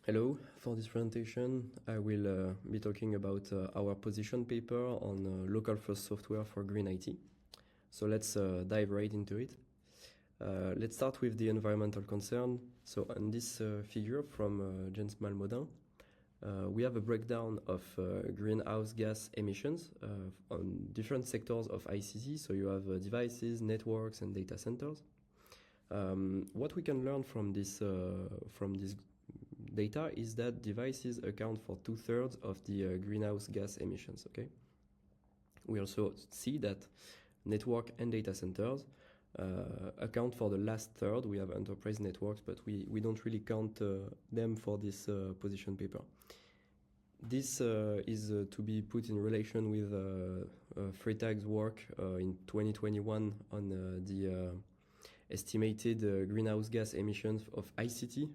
Hello, for this presentation I will be talking about our position paper on local first software for green IT. So let's dive right into it. Let's start with the environmental concern. So on this figure from Jens Malmodin, we have a breakdown of greenhouse gas emissions on different sectors of ICT. So you have devices, networks, and data centers. What we can learn from this data is that devices account for 2/3 of the greenhouse gas emissions. Okay. We also see that network and data centers account for the last third. We have enterprise networks, but we don't really count them for this position paper. This is to be put in relation with Freitag's work in 2021 on the estimated greenhouse gas emissions of ICT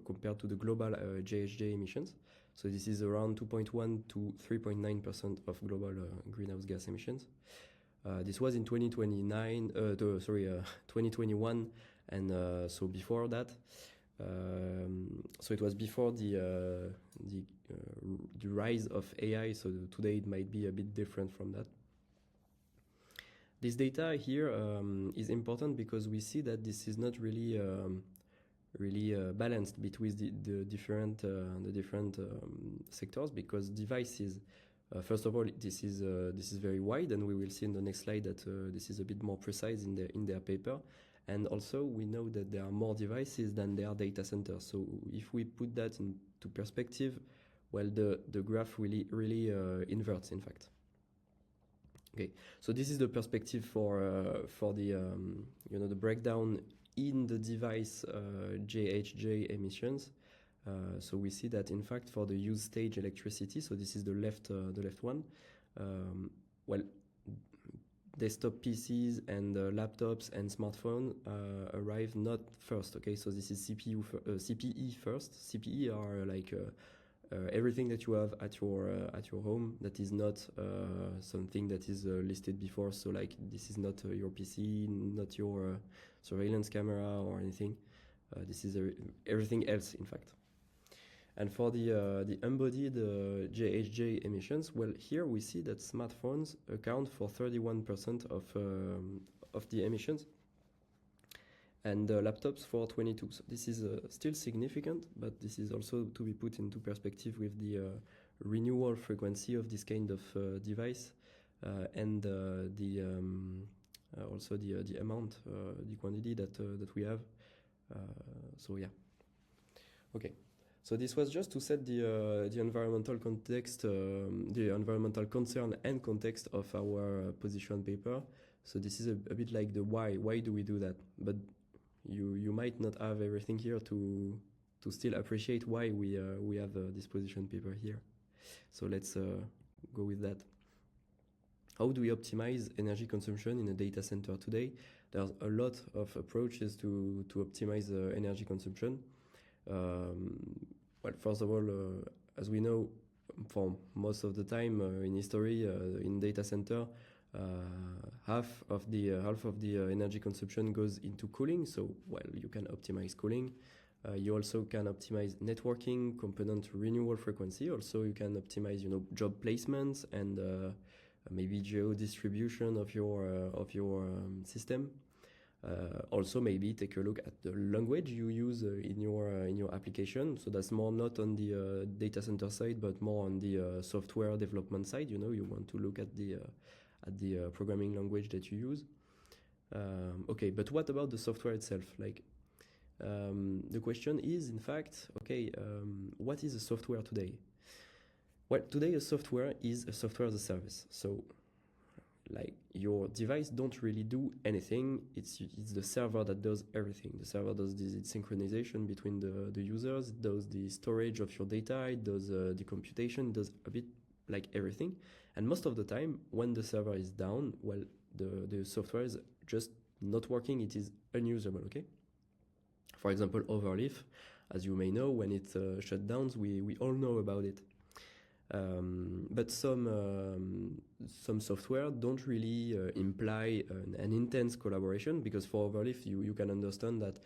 compared to the global GHG emissions. So this is around 2.1 to 3.9% of global greenhouse gas emissions. This was in 2021, and so before that. So it was before the rise of AI. So today it might be a bit different from that. This data here is important because we see that this is not really balanced between the different sectors, because devices. First of all, this is very wide, and we will see in the next slide that this is a bit more precise in their paper. And also, we know that there are more devices than there are data centers. So if we put that into perspective, well, the graph really inverts, in fact. Okay, so this is the perspective for the the breakdown in the device GHG emissions. So we see that in fact for the use stage electricity, so this is the left one. Well, desktop PCs and laptops and smartphones arrive not first. Okay, so this is CPE first. CPE are like everything that you have at your home that is not something that is listed before. So like this is not your PC, not your surveillance camera or anything. This is everything else, in fact. And for the embodied GHG emissions, well, here we see that smartphones account for 31% of the emissions, and laptops for 22%. So this is still significant, but this is also to be put into perspective with the renewal frequency of this kind of device, and also the amount, the quantity that we have. So yeah. Okay. So this was just to set the environmental context, the environmental concern and context of our position paper. So this is a bit like the why. Why do we do that? But you might not have everything here to still appreciate why we have this position paper here. So let's go with that. How do we optimize energy consumption in a data center today? There's a lot of approaches to optimize energy consumption. Well, first of all, as we know, for most of the time in history, in data center, half of the energy consumption goes into cooling. So, well, you can optimize cooling. You also can optimize networking, component renewal frequency. Also, you can optimize, job placements and maybe geo distribution of your system. Also, maybe take a look at the language you use in your application. So that's more not on the data center side, but more on the software development side. You want to look at the programming language that you use. Okay, but what about the software itself? Like, the question is, in fact, okay, what is a software today? Well, today a software is a software as a service. So, like, your device don't really do anything. It's the server that does everything. The server does the synchronization between the users. It does the storage of your data. It does the computation. It does a bit like everything. And most of the time, when the server is down, well, the software is just not working. It is unusable. Okay. For example, Overleaf, as you may know, when it shut down, we all know about it. But some software don't really imply an intense collaboration, because for Overleaf you can understand that,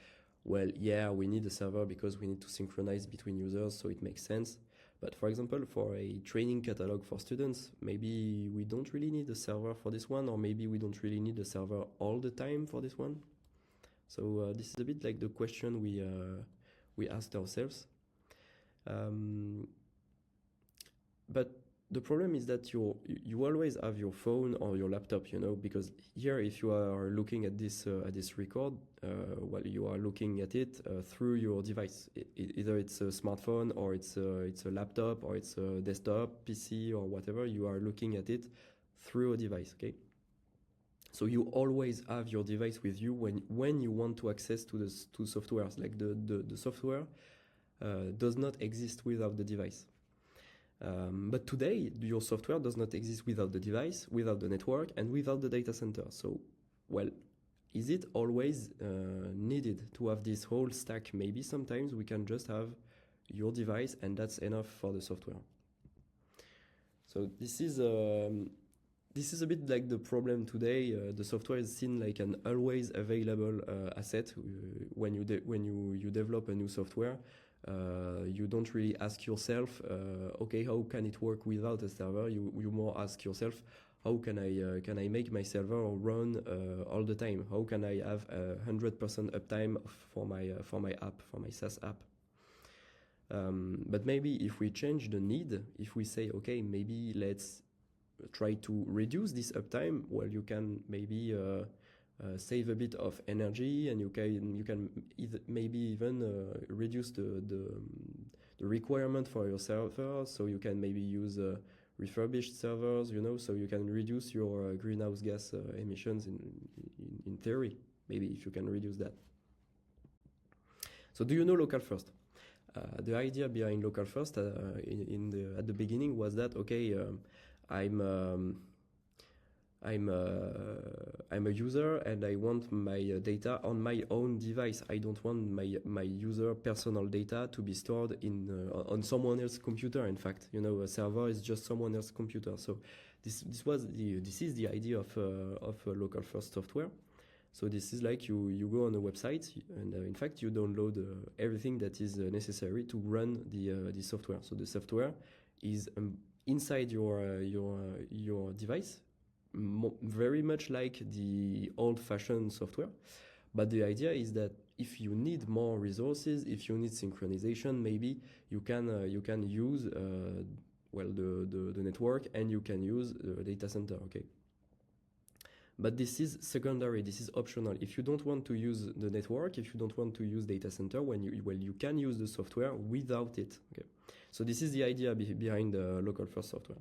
well, yeah, we need a server because we need to synchronize between users, so it makes sense. But for example, for a training catalog for students, maybe we don't really need a server for this one, or maybe we don't really need a server all the time for this one. So this is a bit like the question we asked ourselves. But the problem is that you always have your phone or your laptop, you know, because here, if you are looking at this record, well, you are looking at it through your device. Either it's a smartphone, or it's a laptop, or it's a desktop, PC, or whatever. You are looking at it through a device, okay? So you always have your device with you when you want to access to softwares. Like the software does not exist without the device. But today, your software does not exist without the device, without the network, and without the data center. So, well, is it always needed to have this whole stack? Maybe sometimes we can just have your device, and that's enough for the software. So this is a bit like the problem today. The software is seen like an always available asset. When you develop a new software, you don't really ask yourself, okay, how can it work without a server? You more ask yourself, how can I make my server run all the time? How can I have 100% uptime for my app, for my SaaS app? But maybe if we change the need, if we say, okay, maybe let's try to reduce this uptime, well, you can maybe save a bit of energy, and you can maybe even reduce the requirement for your server, so you can maybe use refurbished servers, you know, so you can reduce your greenhouse gas emissions in theory, maybe, if you can reduce that. So do you know local first? The idea behind local first at the beginning was that, okay, I'm a user, and I want my data on my own device. I don't want my user personal data to be stored on someone else's computer. In fact, you know, a server is just someone else's computer. So this is the idea of local first software. So this is like you go on a website, and in fact you download everything that is necessary to run the software. So the software is inside your device, very much like the old-fashioned software. But the idea is that if you need more resources, if you need synchronization, maybe you can use well, the network, and you can use the data center. Okay. But this is secondary, this is optional. If you don't want to use the network, if you don't want to use data center, you can use the software without it. Okay. So this is the idea behind local first software.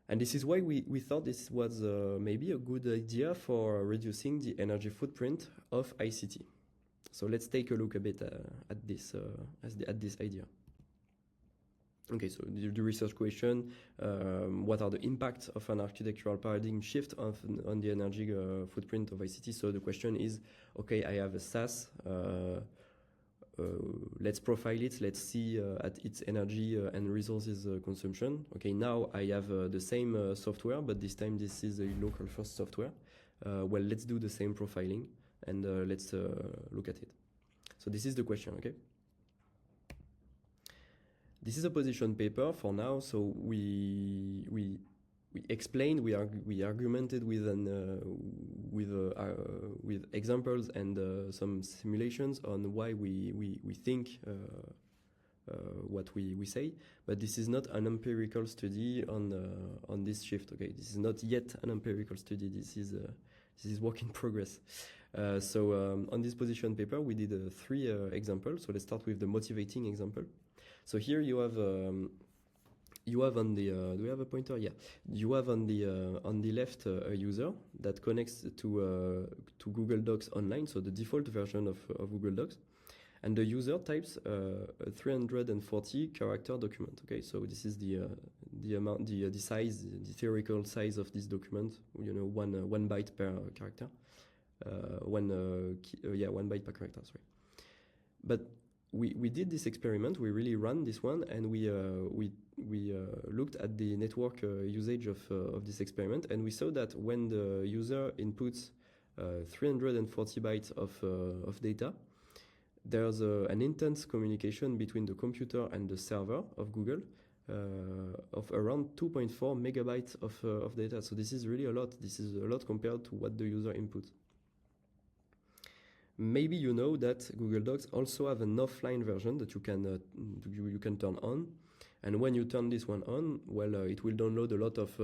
And this is why we thought this was maybe a good idea for reducing the energy footprint of ICT. So let's take a look a bit at this idea. Okay, so the research question, what are the impacts of an architectural paradigm shift on the energy footprint of ICT? So the question is, okay, I have a SaaS, let's profile it, let's see at its energy and resources consumption. Okay, now I have the same software, but this time this is a local first software. Well, let's do the same profiling, and let's look at it. So this is the question, okay? This is a position paper for now, so we explained, we argumented with examples and some simulations on why we think what we say, but this is not an empirical study on this shift. Okay, this is not yet an empirical study. This is work in progress. So on this position paper, we did 3 examples. So let's start with the motivating example. So here you have on the do we have a pointer? Yeah, you have on the left a user that connects to Google Docs online, so the default version of Google Docs, and the user types a 340 character document. Okay, so this is the amount, the size, the theoretical size of this document. You know, one byte per character, 1 byte per character. Sorry, but we did this experiment. We really ran this one, and we looked at the network usage of this experiment, and we saw that when the user inputs 340 bytes of data, there's an intense communication between the computer and the server of Google of around 2.4 megabytes of data. So this is really a lot. This is a lot compared to what the user inputs. Maybe you know that Google Docs also have an offline version that you can turn on, and when you turn this one on, well, it will download a lot of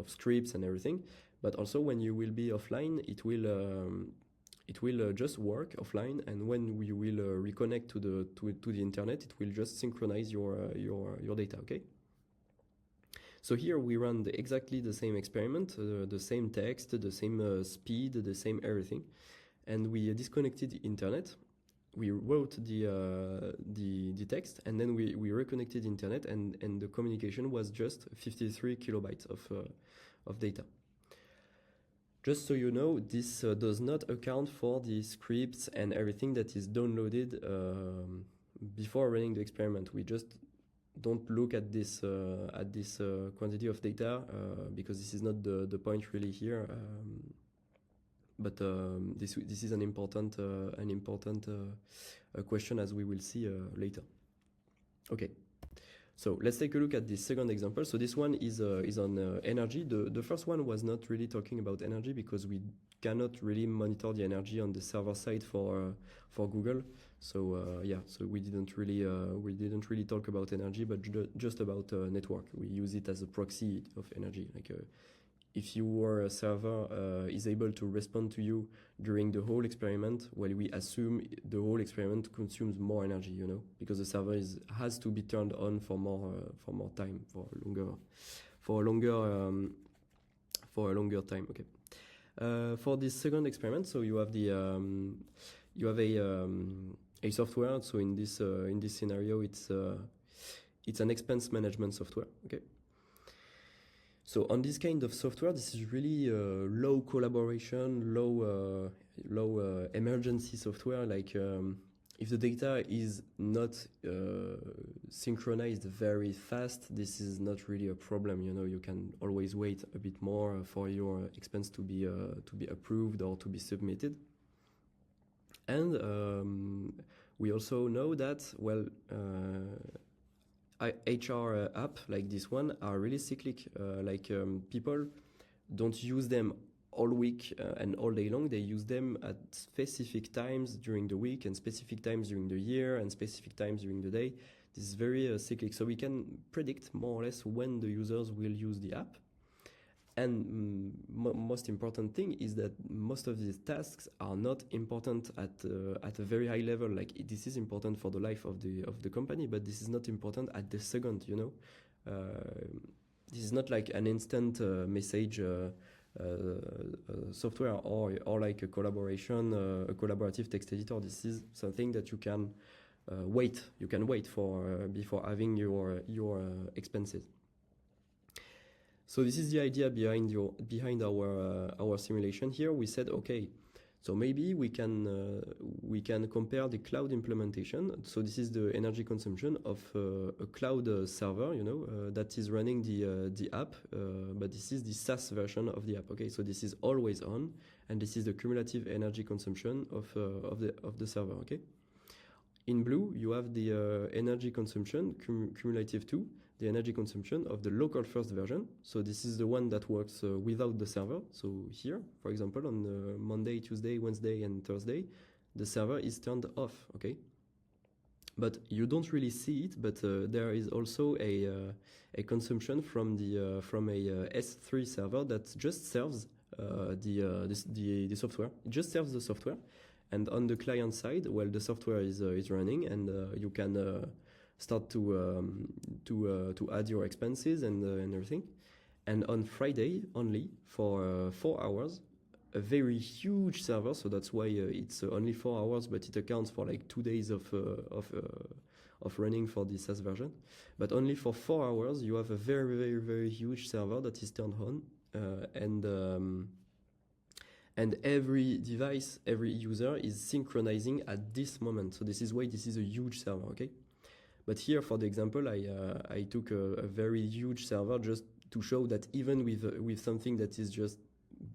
scripts and everything. But also, when you will be offline, it will just work offline, and when you will reconnect to the internet, it will just synchronize your data. Okay. So here we run exactly the same experiment, the same text, the same speed, the same everything, and we disconnected the internet. We wrote the text, and then we reconnected the internet, and the communication was just 53 kilobytes of data. Just so you know, this does not account for the scripts and everything that is downloaded before running the experiment. We just don't look at this quantity of data because this is not the point really here. But this is an important question, as we will see later. Okay. So let's take a look at this second example. So this one is on energy. The first one was not really talking about energy because we cannot really monitor the energy on the server side for Google. So yeah, so we didn't really talk about energy, but just about network. We use it as a proxy of energy. Like if your server is able to respond to you during the whole experiment, well, we assume the whole experiment consumes more energy, you know, because the server has to be turned on for more time, for a longer time. Okay. For this second experiment, so you have a software. So in this scenario, it's an expense management software. Okay. So on this kind of software, this is really low collaboration, low emergency software. Like if the data is not synchronized very fast, this is not really a problem. You know, you can always wait a bit more for your expense to be approved or to be submitted. And we also know that, well, HR app like this one are really cyclic. People don't use them all week and all day long. They use them at specific times during the week and specific times during the year and specific times during the day. This is very cyclic. So we can predict more or less when the users will use the app. And most important thing is that most of these tasks are not important at a very high level. Like this is important for the life of the company, but this is not important at the second. You know, this is not like an instant message software or like a collaborative text editor. This is something that you can wait. You can wait for before having your expenses. So this is the idea behind our simulation. Here we said, okay, so maybe we can compare the cloud implementation. So this is the energy consumption of a cloud server, you know, that is running the app, but this is the SaaS version of the app. Okay, so this is always on, and this is the cumulative energy consumption of the server. Okay. In blue, you have the energy consumption cumulative to the energy consumption of the local first version. So this is the one that works without the server. So here, for example, on Monday, Tuesday, Wednesday, and Thursday, the server is turned off. Okay, but you don't really see it. But there is also a consumption from a S3 server that just serves the software. It just serves the software. And on the client side, well, the software is running, and you can start to add your expenses and everything. And on Friday only for 4 hours, a very huge server. So that's why it's only 4 hours, but it accounts for like 2 days of running for the SaaS version. But only for 4 hours, you have a very, very, very huge server that is turned on, and every device, every user is synchronizing at this moment. So this is why this is a huge server, okay? But here, for the example, I took a very huge server just to show that even with something that is just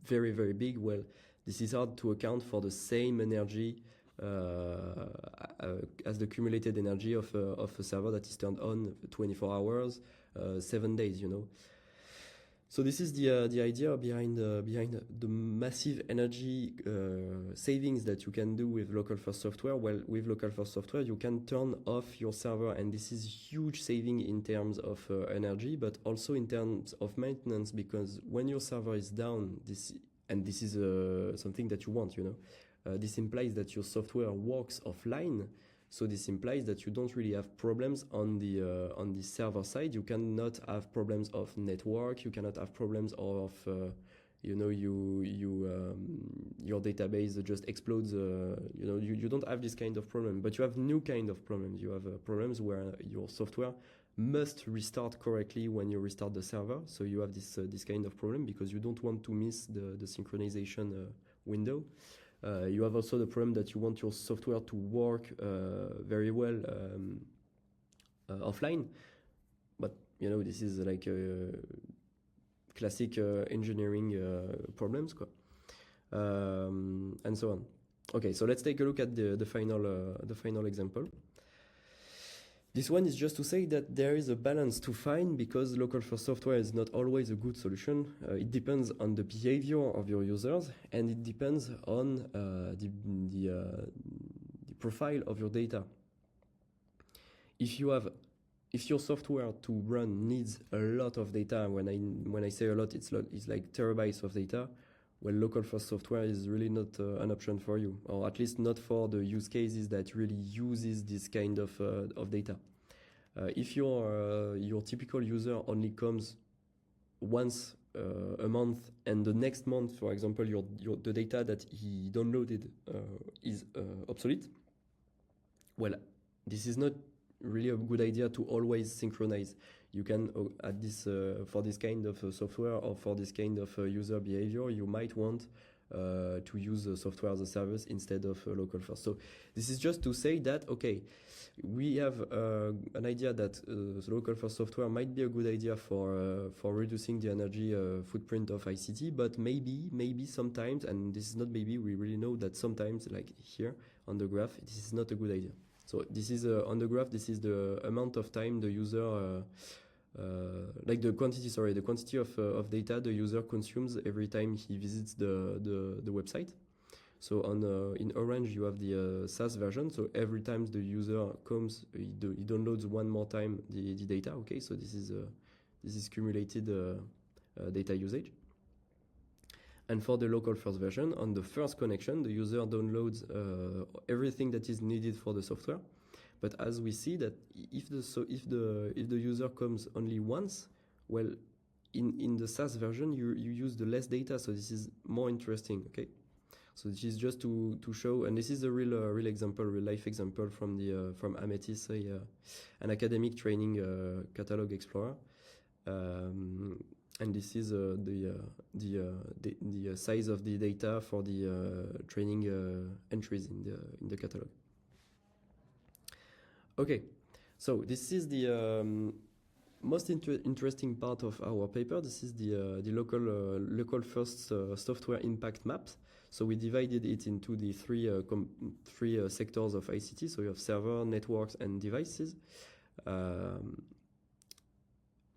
very, very big, well, this is hard to account for the same energy as the cumulated energy of a server that is turned on 24 hours, 7 days, you know. So this is the idea behind the massive energy savings that you can do with local first software. Well, with local first software, you can turn off your server, and this is huge saving in terms of energy, but also in terms of maintenance, because when your server is down, this is something that you want, you know. This implies that your software works offline. So this implies that you don't really have problems on the server side. You cannot have problems of network. You cannot have problems of your database just explodes. You don't have this kind of problem, but you have new kind of problems. You have problems where your software must restart correctly when you restart the server. So you have this kind of problem because you don't want to miss the synchronization window. You have also the problem that you want your software to work very well offline, but you know, this is like classic engineering problems, and so on. Okay, so let's take a look at the final example. This one is just to say that there is a balance to find, because local first software is not always a good solution. It depends on the behavior of your users, and it depends on the profile of your data. If your software to run needs a lot of data, when I say a lot, it's like terabytes of data. Well, local first software is really not an option for you, or at least not for the use cases that really uses this kind of data. If your typical user only comes once a month, and the next month, for example, the data that he downloaded is obsolete, well, this is not really a good idea to always synchronize. You can, for this kind of software or for this kind of user behavior, you might want to use software as a service instead of local first. So this is just to say that, okay, we have an idea that local first software might be a good idea for reducing the energy footprint of ICT, but maybe sometimes, and this is not maybe, we really know that sometimes, like here on the graph, this is not a good idea. So this is on the graph, this is the amount of time the user, like the quantity of data the user consumes every time he visits the website. So in orange you have the SaaS version. So every time the user comes, he downloads one more time the data. Okay, so this is cumulated data usage. And for the local first version, on the first connection, the user downloads everything that is needed for the software. But as we see that if the user comes only once, well, in the SaaS version you use the less data, so this is more interesting. Okay, so this is just to show, and this is a real life example from Amethyst, an academic training catalog explorer. And this is the size of the data for the training entries in the catalog. Okay, so this is the most interesting part of our paper. This is the local first software impact maps. So we divided it into the three sectors of ICT. So you have server, networks, and devices.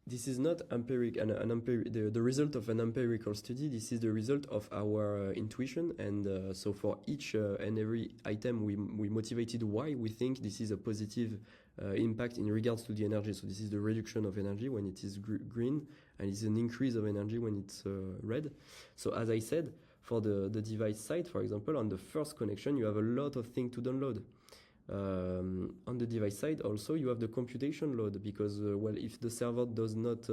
This is not empirical, the result of an empirical study. This is the result of our intuition, and so for each and every item, we motivated why we think this is a positive impact in regards to the energy. So this is the reduction of energy when it is green, and it's an increase of energy when it's red. So as I said, for the device side, for example, on the first connection, you have a lot of things to download. On the device side, also you have the computation load, because well, if the server does not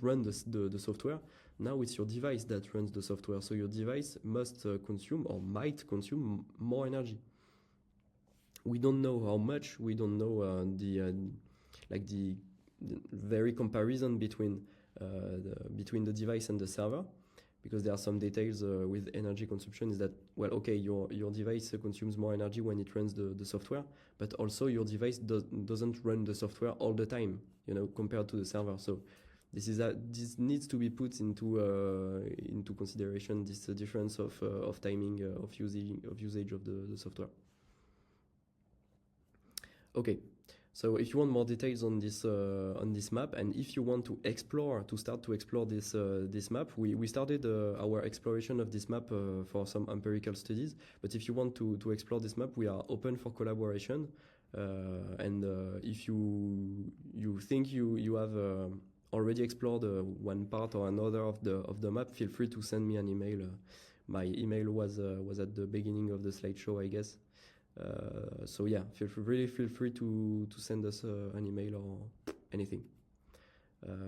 run the software, now it's your device that runs the software. So your device must consume or might consume more energy. We don't know how much. We don't know the very comparison between the device and the server. Because there are some details with energy consumption, is that, well, okay, your device consumes more energy when it runs the software, but also your device doesn't run the software all the time, compared to the server. So this needs to be put into consideration, this difference of timing of usage of the software. Okay, so if you want more details on this map, and if you want to start to explore this map, we started our exploration of this map for some empirical studies. But if you want to explore this map, we are open for collaboration. And if you think you have already explored one part or another of the map, feel free to send me an email. My email was at the beginning of the slideshow, I guess. So yeah, really feel free to send us an email or anything.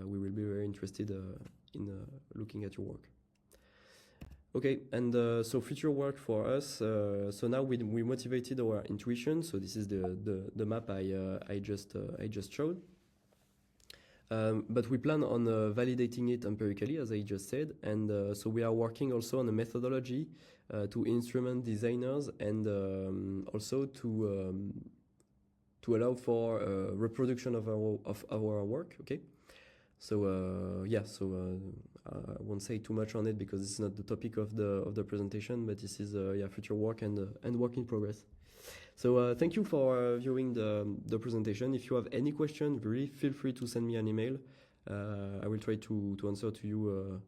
We will be very interested in looking at your work. Okay, and so future work for us. So now we motivated our intuition. So this is the map I just showed. But we plan on validating it empirically, as I just said, and so we are working also on a methodology to instrument designers and also to allow for reproduction of our work. Okay, so yeah, so I won't say too much on it because it's not the topic of the presentation, but this is yeah, future work and work in progress. So thank you for viewing the presentation. If you have any question, really feel free to send me an email. I will try to answer to you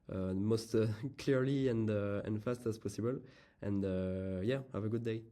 most clearly and fast as possible. And yeah, have a good day.